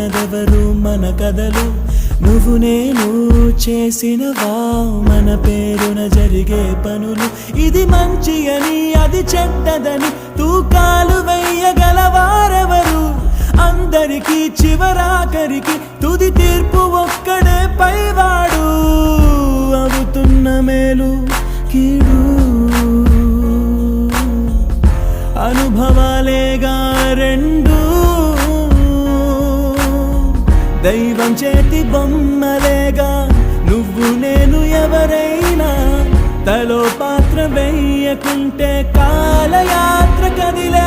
రాసినదెవరు మన కథలు నువ్వు నేను చేసినవా మన పేరున జరిగే పనులు ఇది మంచి అని అది చెడ్డదని తూకాలు వెయ్యగలవారెవరు అందరికీ చివరాఖరికి తుది తీర్పు ఒక్కడే పైవాడు అవుతున్న మేలు కీడు అనుభవాలేగా రెండు దైవం చేతి బొమ్మలేగా నువ్వు నేను ఎవరైనా తలో పాత్ర వెయ్యకుంటే కాలయాత్ర కదిలే